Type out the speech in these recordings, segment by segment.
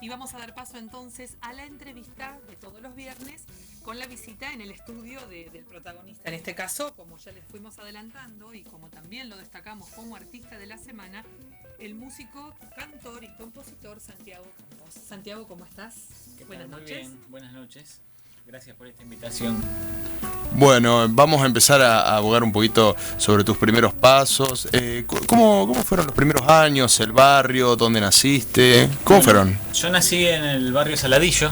Y vamos a dar paso entonces a la entrevista de todos los viernes con la visita en el estudio del protagonista. En este caso, como ya les fuimos adelantando y como también lo destacamos como artista de la semana, el músico, cantor y compositor Santiago Campos. Santiago, ¿cómo estás? Buenas noches. Muy bien, buenas noches. Gracias por esta invitación. Bueno, vamos a empezar a abogar un poquito sobre tus primeros pasos. ¿Cómo fueron los primeros años, el barrio, dónde naciste? ¿Cómo fueron? Yo nací en el barrio Saladillo,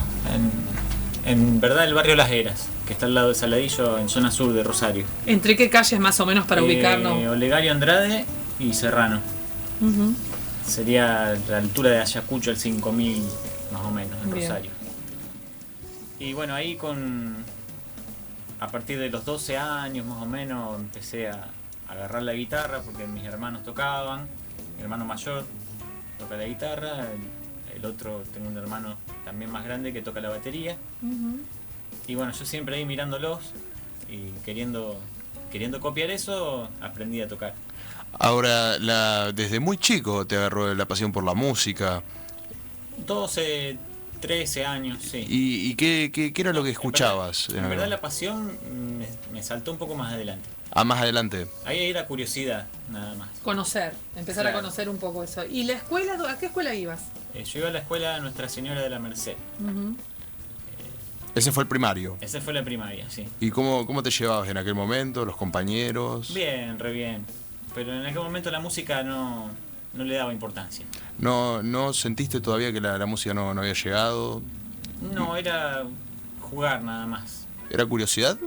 en verdad el barrio Las Heras, que está al lado de Saladillo, en zona sur de Rosario. ¿Entre qué calles más o menos para ubicarnos? Olegario Andrade y Serrano. Uh-huh. Sería la altura de Ayacucho, el 5000 más o menos, en Bien. Rosario. Y bueno, ahí a partir de los 12 años más o menos empecé a agarrar la guitarra porque mis hermanos tocaban. Mi hermano mayor toca la guitarra, el otro, tengo un hermano también más grande que toca la batería. Uh-huh. Y bueno, yo siempre ahí mirándolos y queriendo copiar eso, aprendí a tocar. Ahora, desde muy chico te agarró la pasión por la música. 12, 13 años, sí. ¿Y qué era lo que escuchabas? En verdad la pasión me saltó un poco más adelante. Más adelante. Ahí era curiosidad, nada más. Empezar a conocer un poco eso. ¿Y la escuela? ¿A qué escuela ibas? Yo iba a la escuela Nuestra Señora de la Merced. Uh-huh. ¿Ese fue el primario? Esa fue la primaria, sí. ¿Y cómo te llevabas en aquel momento, los compañeros? Bien, re bien. Pero en aquel momento la música no le daba importancia. ¿No sentiste todavía que la música no había llegado? No, era jugar nada más. ¿Era curiosidad?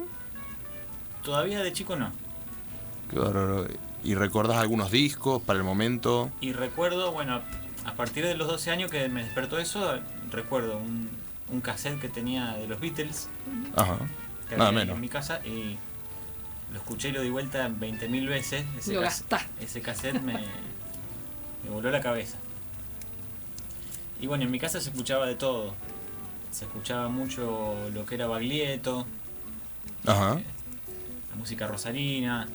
Todavía de chico no. Qué bárbaro. ¿Y recordás algunos discos para el momento? Y recuerdo, bueno, a partir de los 12 años que me despertó eso, recuerdo un cassette que tenía de los Beatles. Ajá. Que nada había menos. En mi casa y lo escuché y lo di vuelta 20.000 veces. Ese cassette me voló la cabeza. Y bueno, en mi casa se escuchaba de todo. Se escuchaba mucho lo que era Baglietto. Ajá. La música rosarina.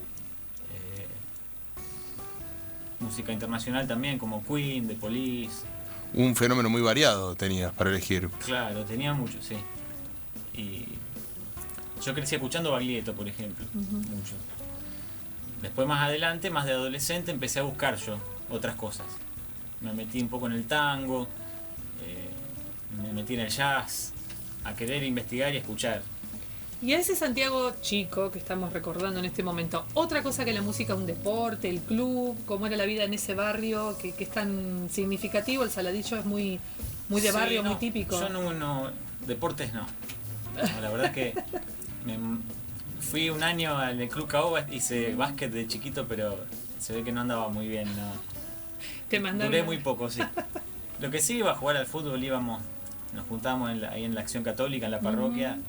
Música internacional también, como Queen, The Police. Un fenómeno muy variado tenías para elegir. Claro, tenía mucho, sí. Y yo crecí escuchando Baglietto, por ejemplo. Uh-huh. Mucho. Después más adelante, más de adolescente, empecé a buscar yo otras cosas. Me metí un poco en el tango, me metí en el jazz, a querer investigar y escuchar. Y a ese Santiago chico que estamos recordando en este momento, otra cosa que la música, un deporte, el club, cómo era la vida en ese barrio, que es tan significativo, el Saladillo es muy de barrio, muy típico. Yo no, deportes no. La verdad que fui un año al Club Caoba, hice básquet de chiquito, pero se ve que no andaba muy bien, ¿no? Te mandaron. Duré muy poco, sí. Lo que sí, iba a jugar al fútbol, nos juntábamos ahí en la Acción Católica, en la parroquia. Uh-huh.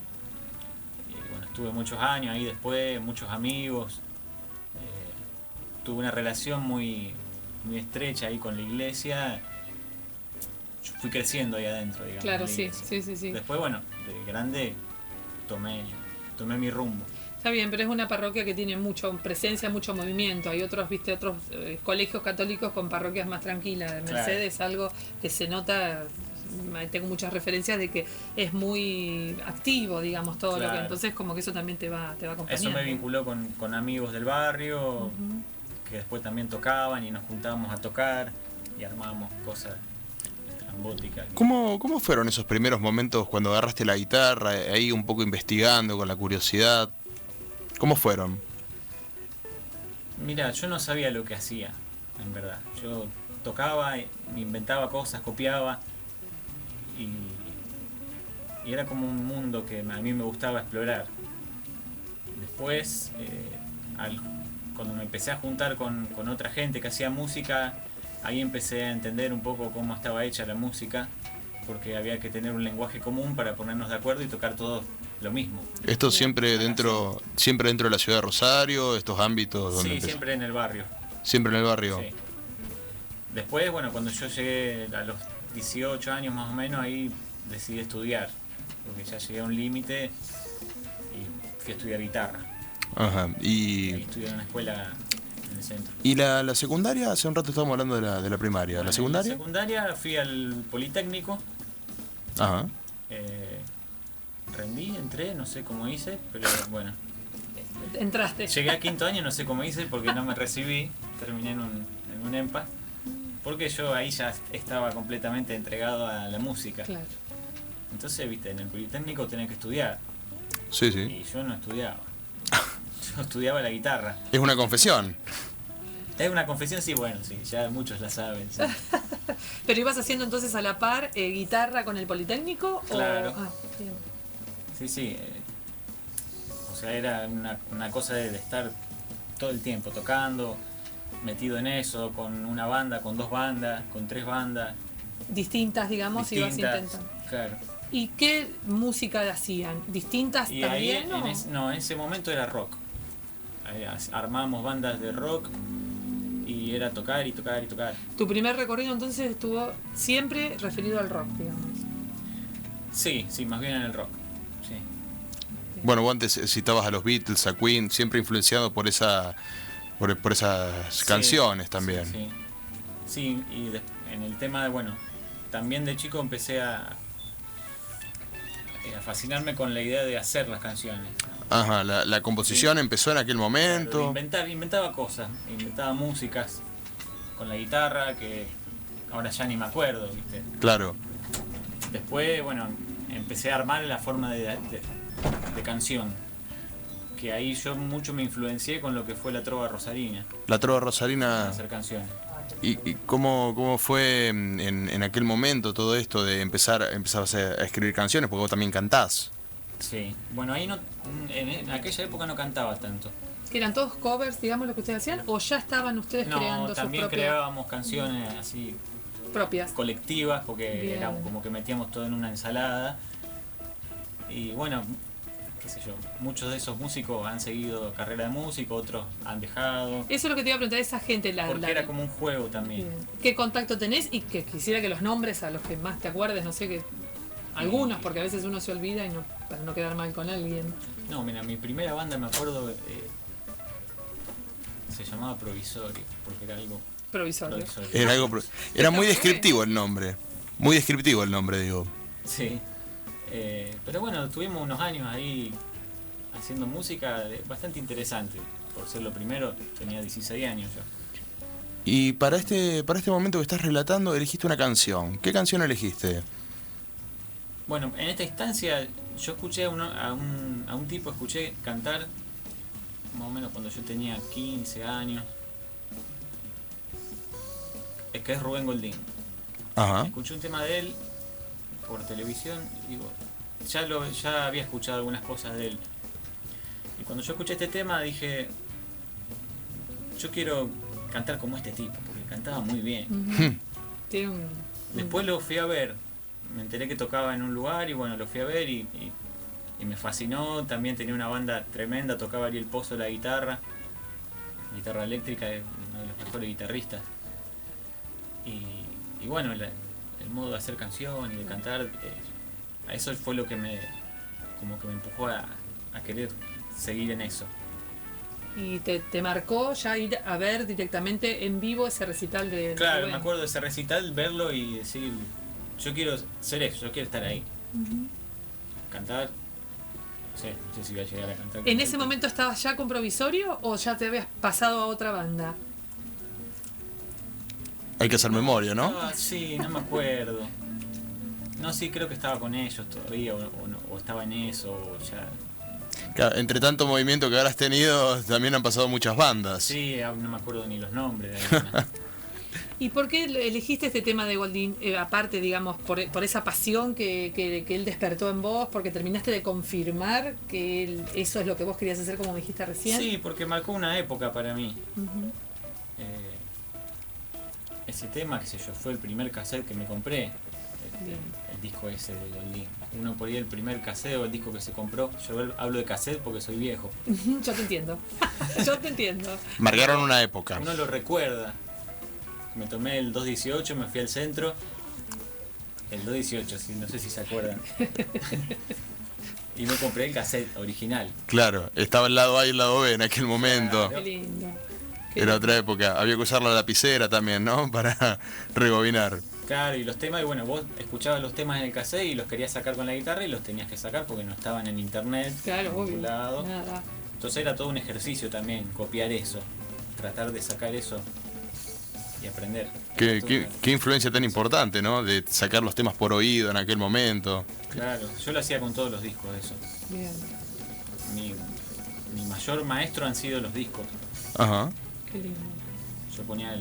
Y bueno, estuve muchos años ahí después, muchos amigos. Tuve una relación muy, muy estrecha ahí con la iglesia. Yo fui creciendo ahí adentro, digamos. Claro, sí. Después, bueno, de grande tomé mi rumbo. Está bien, pero es una parroquia que tiene mucha presencia, mucho movimiento. Hay otros colegios católicos con parroquias más tranquilas. Mercedes, claro. Algo que se nota, tengo muchas referencias de que es muy activo, digamos, todo claro. Lo que entonces como que eso también te va acompañando. Eso me vinculó con amigos del barrio, uh-huh. Que después también tocaban y nos juntábamos a tocar y armábamos cosas estrambóticas. ¿Cómo fueron esos primeros momentos cuando agarraste la guitarra, ahí un poco investigando con la curiosidad? ¿Cómo fueron? Mira, yo no sabía lo que hacía, en verdad. Yo tocaba, me inventaba cosas, copiaba y era como un mundo que a mí me gustaba explorar. Después, cuando me empecé a juntar con otra gente que hacía música, ahí empecé a entender un poco cómo estaba hecha la música, porque había que tener un lenguaje común para ponernos de acuerdo y tocar todos lo mismo. Esto siempre dentro de la ciudad de Rosario, estos ámbitos donde Sí, empezó. siempre en el barrio. Siempre en el barrio. Sí. Después, bueno, cuando yo llegué a los 18 años más o menos, ahí decidí estudiar, porque ya llegué a un límite y fui a estudiar guitarra. Ajá. Y ahí estudié en una escuela en el centro. ¿Y la secundaria? Hace un rato estábamos hablando de la primaria. Bueno, ¿La secundaria? En la secundaria fui al Politécnico. Ajá. Rendí, entré, no sé cómo hice, pero bueno. Entraste. Llegué a quinto año, no sé cómo hice porque no me recibí, terminé en un EMPA, porque yo ahí ya estaba completamente entregado a la música. Claro. Entonces, viste, en el Politécnico tenés que estudiar, Sí, sí. y yo no estudiaba. Yo estudiaba la guitarra. Es una confesión. Es una confesión, sí, bueno, sí, ya muchos la saben. Sí. ¿Pero ibas haciendo entonces a la par guitarra con el Politécnico? Claro. O... bien. Sí. O sea, era una cosa de estar todo el tiempo tocando, metido en eso, con una banda, con 2 bandas, con 3 bandas. Distintas, digamos, ibas intentando. Claro. ¿Y qué música hacían? ¿Distintas Y también? ahí, ¿O? en ese momento era rock. Ahí armábamos bandas de rock y era tocar y tocar y tocar. Tu primer recorrido entonces estuvo siempre referido al rock, digamos. Sí, más bien en el rock. Sí. Bueno, vos antes citabas a los Beatles, a Queen, siempre influenciado por esas canciones también. Sí, y en el tema de, bueno, también de chico empecé a fascinarme con la idea de hacer las canciones. Ajá, la composición empezó en aquel momento. Claro, inventaba cosas, inventaba músicas con la guitarra que ahora ya ni me acuerdo, ¿viste? Claro. Después, bueno, empecé a armar la forma de canción, que ahí yo mucho me influencié con lo que fue la trova rosarina, La trova para rosarina. hacer canciones. ¿Y cómo fue en aquel momento todo esto de empezabas a escribir canciones? Porque vos también cantás. Sí, bueno, ahí no, en aquella época no cantaba tanto. ¿Que eran todos covers, digamos, lo que ustedes hacían? ¿O ya estaban ustedes creando sus también propias creábamos canciones así propias? colectivas, porque Bien. era como que metíamos todo en una ensalada. Y bueno, qué sé yo, muchos de esos músicos han seguido carrera de músico, otros han dejado. Eso es lo que te iba a preguntar, esa gente, Porque era como un juego también. Bien. ¿Qué contacto tenés? Y que quisiera que los nombres a los que más te acuerdes, no sé, que algunos, porque a veces uno se olvida y no, para no quedar mal con alguien. No, mira, mi primera banda me acuerdo se llamaba Provisorio, porque era algo Provisorio. Era muy descriptivo el nombre. Muy descriptivo el nombre, digo. Sí. Pero bueno, tuvimos unos años ahí haciendo música bastante interesante. Por ser lo primero, tenía 16 años yo. Y para este momento que estás relatando, elegiste una canción. ¿Qué canción elegiste? Bueno, en esta instancia yo escuché a un tipo, escuché cantar más o menos cuando yo tenía 15 años. Es que es Rubén Goldín. Ajá. Escuché un tema de él por televisión y digo, ya había escuchado algunas cosas de él. Y cuando yo escuché este tema dije, yo quiero cantar como este tipo, porque cantaba muy bien. Ujú. Tiene un... Después lo fui a ver, me enteré que tocaba en un lugar y bueno, lo fui a ver y me fascinó. También tenía una banda tremenda, tocaba Ariel Pozo la guitarra eléctrica, es uno de los mejores guitarristas. Y bueno, el modo de hacer canción y de cantar, a eso fue lo que me empujó a querer seguir en eso. Y te marcó ya ir a ver directamente en vivo ese recital de Claro, Rubén. me acuerdo de ese recital, verlo y decir, yo quiero ser eso, yo quiero estar ahí. Cantar, no sé si voy a llegar a cantar. ¿En ese momento estabas ya con Provisorio o ya te habías pasado a otra banda? Hay que hacer memoria, ¿no? Sí, no me acuerdo. No, sí, creo que estaba con ellos todavía, o estaba en eso, o ya. Claro, entre tanto movimiento que habrás tenido, también han pasado muchas bandas. Sí, no me acuerdo ni los nombres de algunas. ¿Y por qué elegiste este tema de Goldín? Aparte, digamos, por esa pasión que él despertó en vos, porque terminaste de confirmar que eso es lo que vos querías hacer, como me dijiste recién. Sí, porque marcó una época para mí. Ujú. Ese tema, qué sé yo, fue el primer cassette que me compré. Bien. El disco ese de Goldín. Uno por ahí el primer cassette o el disco que se compró. Yo hablo de cassette porque soy viejo. Yo te entiendo. Yo te entiendo. Marcaron una época. Uno lo recuerda. Me tomé el 218, me fui al centro. El 218, sí, no sé si se acuerdan. Y me compré el cassette original. Claro, estaba el lado A y el lado B en aquel momento. Qué lindo. Era otra época. Había que usar la lapicera también, ¿no? Para rebobinar. Claro, y los temas, y bueno, vos escuchabas los temas en el cassette y los querías sacar con la guitarra y los tenías que sacar porque no estaban en internet. Claro, en ningún obvio. lado. Nada. Entonces era todo un ejercicio también, copiar eso, tratar de sacar eso y aprender. Qué influencia tan importante, ¿no? De sacar los temas por oído en aquel momento. Claro, yo lo hacía con todos los discos eso. Bien. Mi mayor maestro han sido los discos. Ajá. Qué lindo. Yo ponía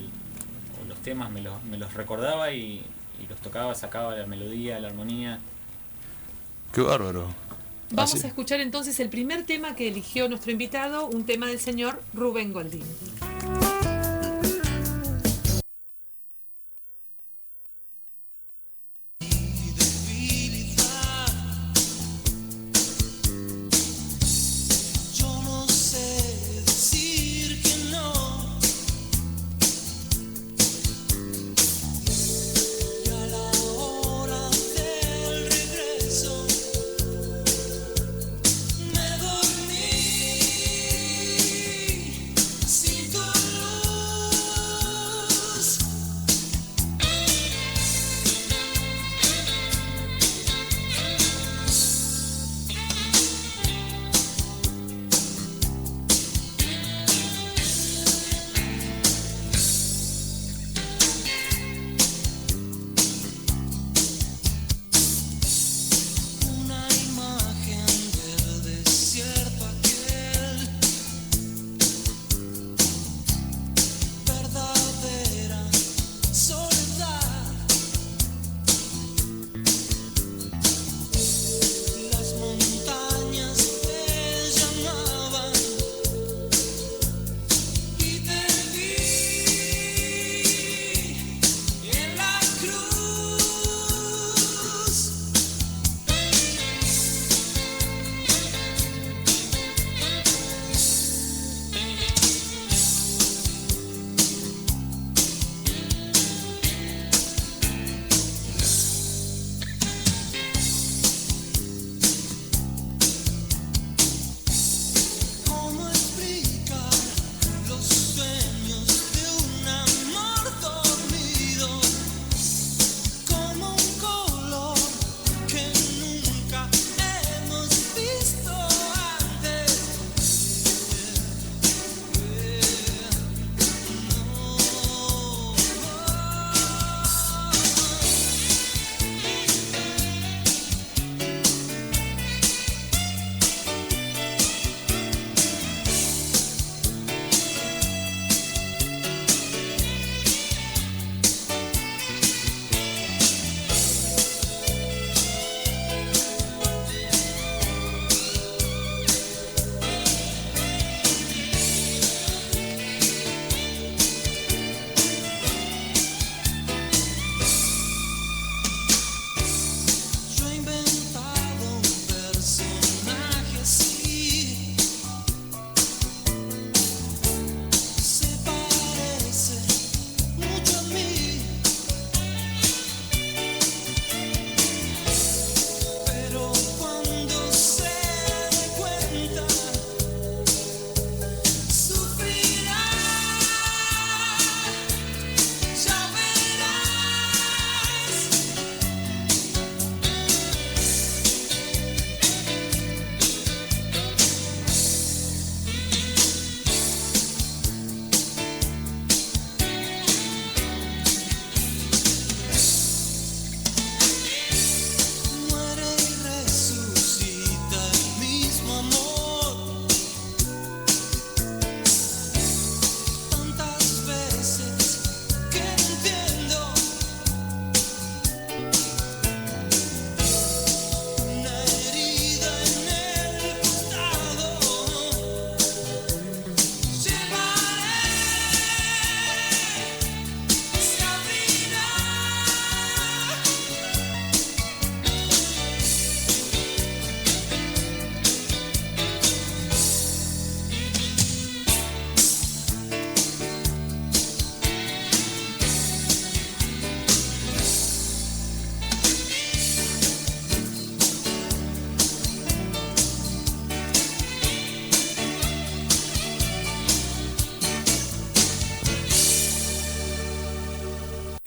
los temas, me los recordaba y los tocaba, sacaba la melodía, la armonía. Qué bárbaro. Vamos Así. a escuchar entonces el primer tema que eligió nuestro invitado, un tema del señor Rubén Goldín. Yo no sé decir que no, y a la hora del regreso me dormí sin tu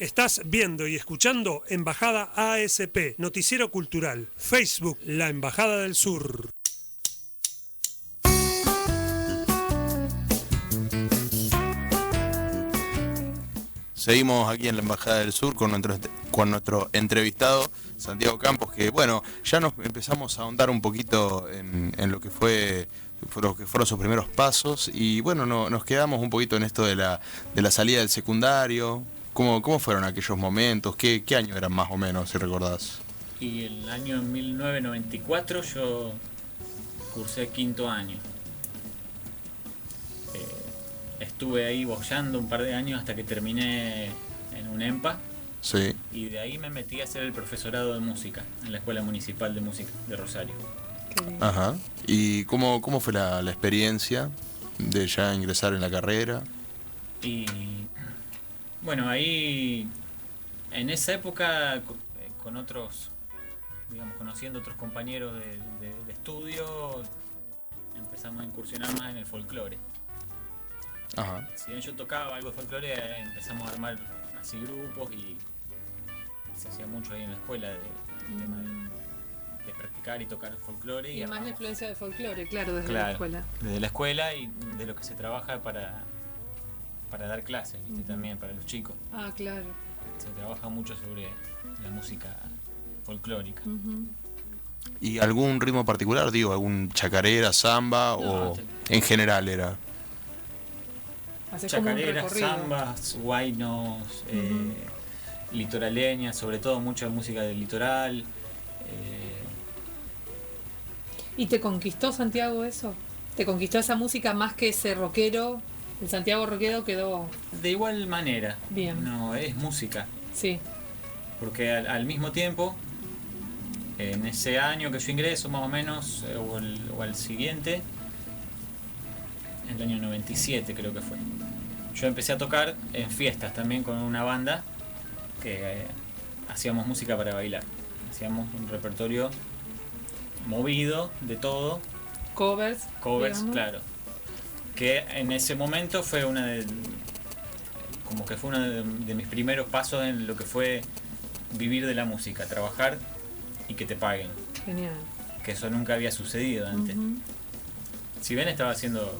Estás viendo y escuchando Embajada ASP, Noticiero Cultural, Facebook, La Embajada del Sur. Seguimos aquí en la Embajada del Sur con nuestro entrevistado, Santiago Campos, que bueno, ya nos empezamos a ahondar un poquito en lo que fueron sus primeros pasos, y bueno, nos quedamos un poquito en esto de la salida del secundario. ¿Cómo fueron aquellos momentos? ¿Qué año eran más o menos, si recordás? Y el año 1994 yo cursé quinto año. Estuve ahí boyando un par de años hasta que terminé en un EMPA. Sí. Y de ahí me metí a hacer el profesorado de música en la Escuela Municipal de Música de Rosario. Ajá. ¿Y cómo fue la experiencia de ya ingresar en la carrera? Y bueno, ahí en esa época con otros, digamos, conociendo otros compañeros de estudio, empezamos a incursionar más en el folclore. Ajá. Si bien yo tocaba algo de folclore, empezamos a armar así grupos y se hacía mucho ahí en la escuela tema de practicar y tocar folclore. Y además la influencia del folclore, claro, desde Claro, la escuela. desde la escuela y de lo que se trabaja para dar clases, ¿viste? También para los chicos. Ah, claro. Se trabaja mucho sobre la música folclórica. ¿Y algún ritmo particular? Digo, ¿algún chacarera, samba No, o en general era? Haces como un Chacareras, recorrido. zambas, guainos, litoraleñas, sobre todo mucha música del litoral. ¿Y te conquistó, Santiago, eso? ¿Te conquistó esa música más que ese rockero? El Santiago rockero quedó De igual manera, bien. no es música, Sí. porque al mismo tiempo, en ese año que yo ingreso más o menos, o al siguiente, en el año 97 creo que fue, yo empecé a tocar en fiestas también con una banda que hacíamos música para bailar. Hacíamos un repertorio movido de todo, Covers. covers, digamos. claro. Que en ese momento fue uno de mis primeros pasos en lo que fue vivir de la música, trabajar y que te paguen. Genial. Que eso nunca había sucedido antes. Si bien estaba haciendo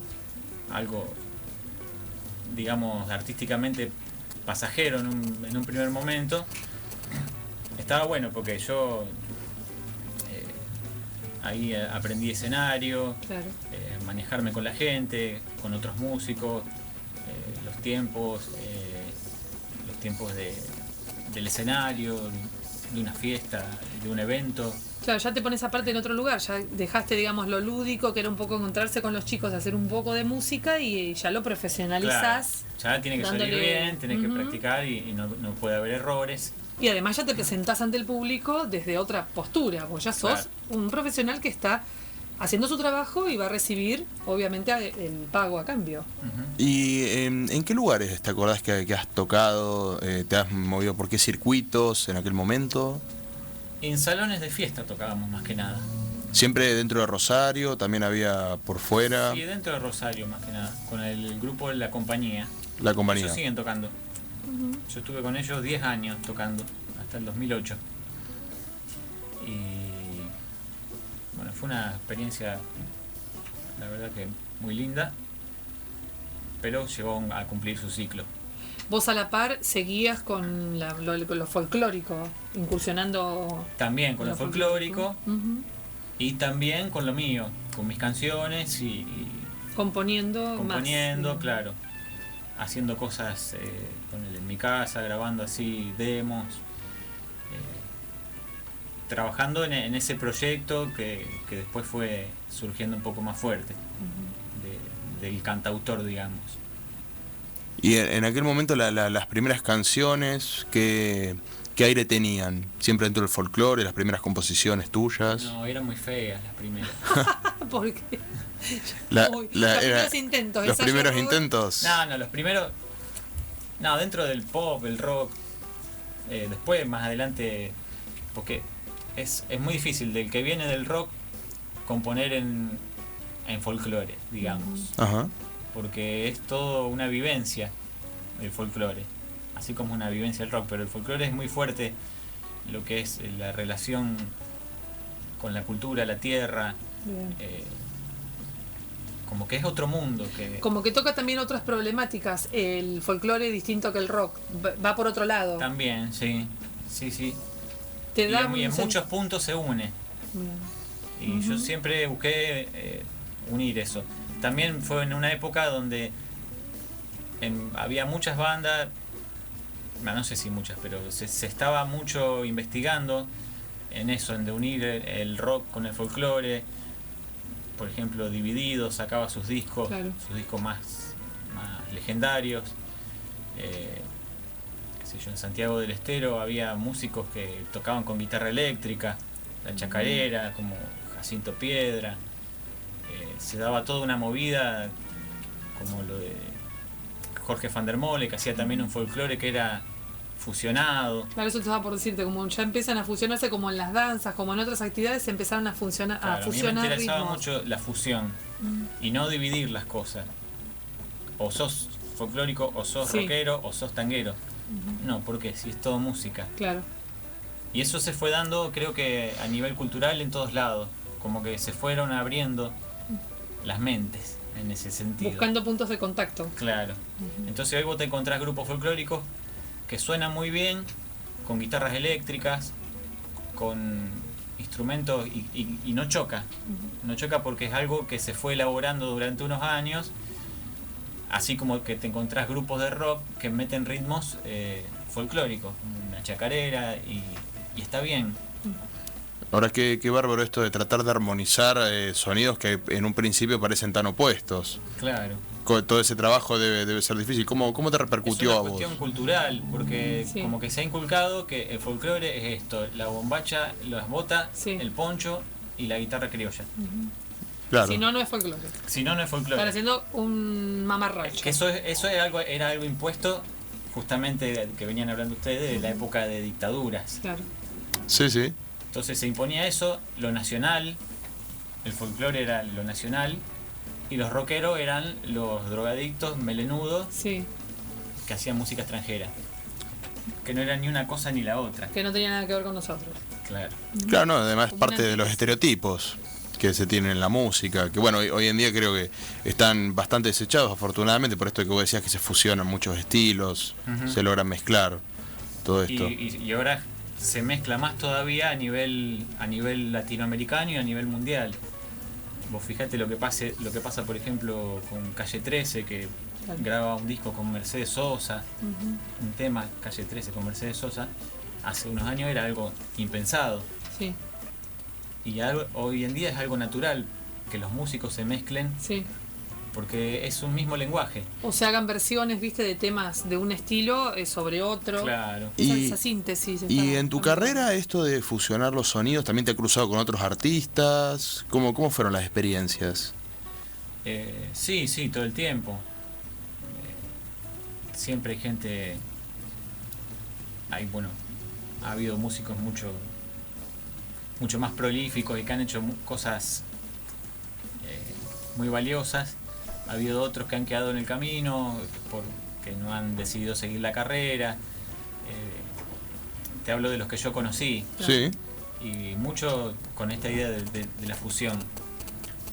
algo, digamos, artísticamente pasajero en un primer momento, estaba bueno porque yo ahí aprendí escenario, Claro. manejarme con la gente, con otros músicos, los tiempos del escenario, de una fiesta, de un evento. Claro, ya te pones aparte en otro lugar, ya dejaste, digamos, lo lúdico, que era un poco encontrarse con los chicos, hacer un poco de música y ya lo profesionalizás. Claro, ya tiene que salir dándole- bien, tenés que Ujú. practicar y no puede haber errores. Y además ya te presentás ante el público desde otra postura, vos ya sos Claro. un profesional que está haciendo su trabajo y va a recibir, obviamente, el pago a cambio. Ujú. ¿Y en qué lugares te acordás que has tocado? ¿Te has movido por qué circuitos en aquel momento? En salones de fiesta tocábamos más que nada. ¿Siempre dentro de Rosario? ¿También había por fuera? Sí, dentro de Rosario más que nada, con el grupo de La Compañía. La compañía. Ellos siguen tocando. Yo estuve con ellos 10 años tocando, hasta el 2008. Y bueno, fue una experiencia, la verdad que muy linda, pero llegó a cumplir su ciclo. Vos a la par seguías con lo folclórico, incursionando También con en lo folclórico Ujú. y también con lo mío, con mis canciones y Componiendo componiendo, más. claro, haciendo cosas, ponele, en mi casa, grabando así demos, trabajando en ese proyecto que después fue surgiendo un poco más fuerte, del cantautor, digamos. Y en aquel momento las primeras canciones, ¿qué aire tenían? ¿Siempre dentro del folclore, las primeras composiciones tuyas? No, eran muy feas las primeras. Porque Los los primeros intentos. Los ensayo primeros rock. intentos. No, los primeros. No, dentro del pop, el rock. Después, más adelante. Porque es muy difícil del que viene del rock componer en folclore, digamos. Ajá. Porque es todo una vivencia el folclore. así como una vivencia del rock, pero el folclore es muy fuerte, lo que es la relación con la cultura, la tierra, Bien. como que es otro mundo. Como que toca también otras problemáticas. El folclore distinto que el rock. Va por otro lado. También, sí, sí, sí. Te Y da en un muchos puntos se une. Bien. Y yo siempre busqué unir eso. También fue en una época donde había muchas bandas, no sé si muchas, pero se estaba mucho investigando en eso, en de unir el rock con el folclore. Por ejemplo, Dividido sacaba sus discos, Claro. sus discos más legendarios. Qué sé yo, en Santiago del Estero había músicos que tocaban con guitarra eléctrica, la chacarera, como Jacinto Piedra. Se daba toda una movida como lo de Jorge van der Molle, que hacía también un folclore que era fusionado. Claro, eso te estaba por decirte, como ya empiezan a fusionarse como en las danzas, como en otras actividades, se empezaron a funcionar, Claro, a a mí me fusionar interesaba ritmos. mucho la fusión y no dividir las cosas. O sos folclórico, o sos Sí. rockero, o sos tanguero. No, porque si es todo música. Claro. Y eso se fue dando, creo que a nivel cultural en todos lados. Como que se fueron abriendo las mentes en ese sentido. Buscando puntos de contacto. Claro. Entonces hoy vos te encontrás grupos folclóricos que suenan muy bien, con guitarras eléctricas, con instrumentos y no choca. No choca porque es algo que se fue elaborando durante unos años, así como que te encontrás grupos de rock que meten ritmos folclóricos, una chacarera y está bien. Ahora, qué bárbaro esto de tratar de armonizar sonidos que en un principio parecen tan opuestos. Claro. Todo ese trabajo debe ser difícil. ¿Cómo te Es repercutió una a vos? cuestión cultural, porque Sí. como que se ha inculcado que el folclore es esto, la bombacha, las botas, Sí. el poncho y la guitarra criolla. Claro. Si no, no es folclore. Si no, no es folclore. Están haciendo un mamarracho. Que eso era algo impuesto, justamente que venían hablando ustedes, de la época de dictaduras. Claro. Sí, sí. Entonces se imponía eso, lo nacional, el folclore era lo nacional, y los rockeros eran los drogadictos melenudos Sí. que hacían música extranjera. Que no era ni una cosa ni la otra. Que no tenía nada que ver con nosotros. Claro. Claro, no, además Como parte una de los antítesis. estereotipos que se tienen en la música, que bueno, hoy en día creo que están bastante desechados afortunadamente, por esto que vos decías que se fusionan muchos estilos, Ujú. se logran mezclar todo esto. Y ahora se mezcla más todavía a nivel latinoamericano y a nivel mundial. Vos fijate lo que pasa por ejemplo con Calle 13, que Claro. graba un disco con Mercedes Sosa, un tema Calle 13 con Mercedes Sosa, hace unos años era algo impensado. Sí. Y hoy en día es algo natural que los músicos se mezclen Sí. porque es un mismo lenguaje. O se hagan versiones, viste, de temas de un estilo sobre otro. Claro. Esa síntesis. Y está- en tu está muy carrera esto de fusionar los sonidos, ¿también te ha cruzado con otros artistas? ¿Cómo fueron las experiencias? Sí, todo el tiempo. Siempre hay gente. Ha habido músicos mucho más prolíficos y que han hecho cosas muy valiosas. Ha habido otros que han quedado en el camino porque no han decidido seguir la carrera. Te hablo de los que yo conocí Claro. Sí, y mucho con esta idea de la fusión.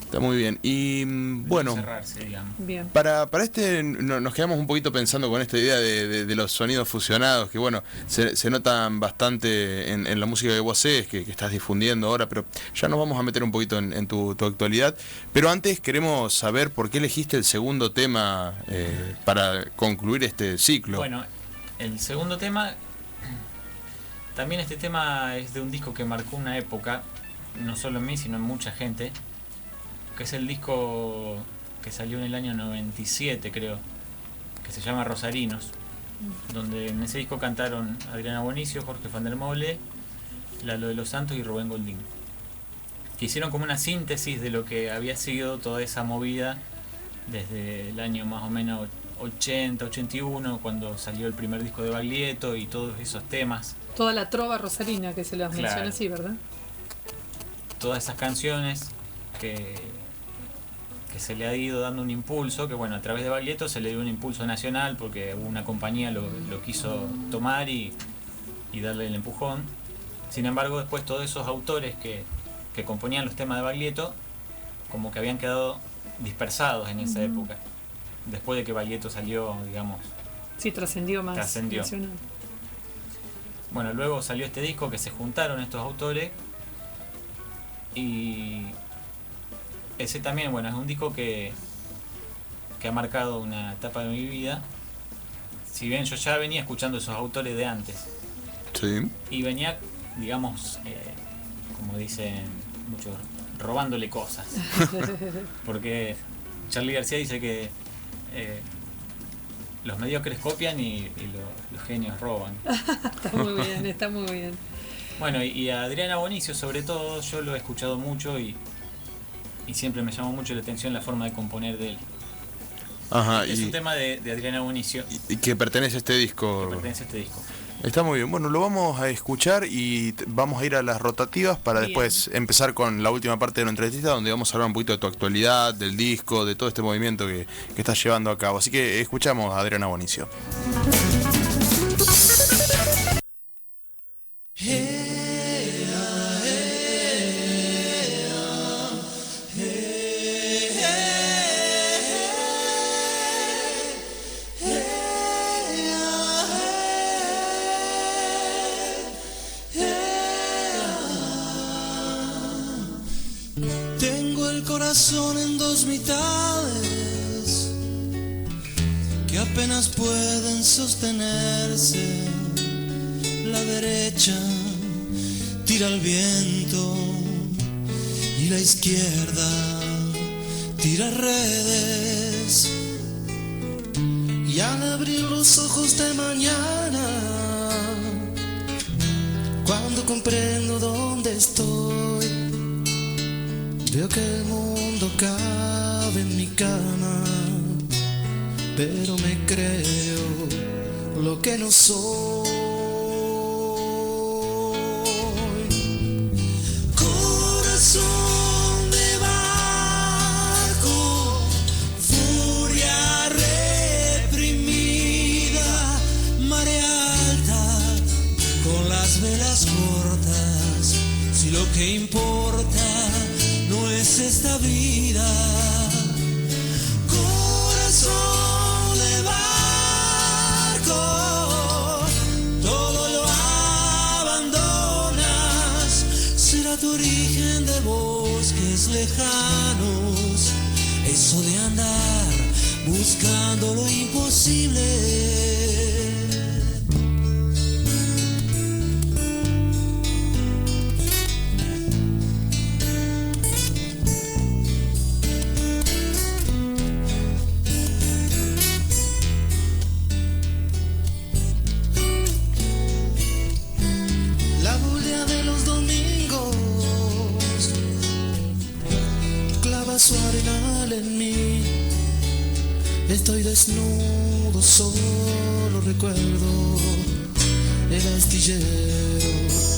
está muy bien. Y de bueno, no cerrarse, digamos. Bien. para nos quedamos un poquito pensando con esta idea de los sonidos fusionados, que bueno, se notan bastante en la música que vos haces, que estás difundiendo ahora, pero ya nos vamos a meter un poquito en tu actualidad. Pero antes queremos saber por qué elegiste el segundo tema para concluir este ciclo. Bueno, el segundo tema, también este tema es de un disco que marcó una época, no solo en mí, sino en mucha gente, que es el disco que salió en el año 97, creo, que se llama Rosarinos, donde en ese disco cantaron Adriana Bonicio, Jorge van der Molle, Lalo de los Santos y Rubén Goldín, que hicieron como una síntesis de lo que había sido toda esa movida desde el año más o menos 80, 81, cuando salió el primer disco de Baglietto y todos esos temas, Toda la trova rosarina que se las Claro. menciona así, ¿verdad? todas esas canciones que que se le ha ido dando un impulso, que bueno, a través de Baglietto se le dio un impulso nacional porque una compañía lo quiso tomar y darle el empujón. Sin embargo, después todos esos autores que componían los temas de Baglietto como que habían quedado dispersados en esa época, después de que Baglietto salió, digamos. Sí, trascendió más. Trascendió. Nacional. Bueno, luego salió este disco que se juntaron estos autores y ese también, bueno, es un disco que ha marcado una etapa de mi vida. Si bien yo ya venía escuchando esos autores de antes, Sí. y venía, digamos, como dicen muchos, robándole cosas. Porque Charly García dice que los mediocres copian y los genios roban. Está muy bien, está muy bien. Bueno, y a Adriana Bonicio sobre todo, yo lo he escuchado mucho y siempre me llamó mucho la atención la forma de componer de él. Ajá, Es un tema de Adriana Bonicio y que pertenece a este disco. que pertenece a este disco. Está muy bien. Bueno, lo vamos a escuchar y vamos a ir a las rotativas para Bien. después empezar con la última parte de nuestra entrevista, donde vamos a hablar un poquito de tu actualidad, del disco, de todo este movimiento que estás llevando a cabo. Así que escuchamos a Adriana Bonicio. Tengo el corazón en dos mitades que apenas pueden sostenerse. La derecha tira al viento y la izquierda tira redes. Y al abrir los ojos de mañana, cuando comprendo dónde estoy, veo que el mundo cabe en mi cama, pero me creo lo que no soy. Corazón de barco, furia reprimida, marea alta, con las velas cortas. Si lo que importa no es esta vida, corazón de barco, todo lo abandonas. Será tu origen de bosques lejanos, eso de andar buscando lo imposible. La bulla de los domingos clava su arenal en mí. Estoy desnudo, solo recuerdo el astillero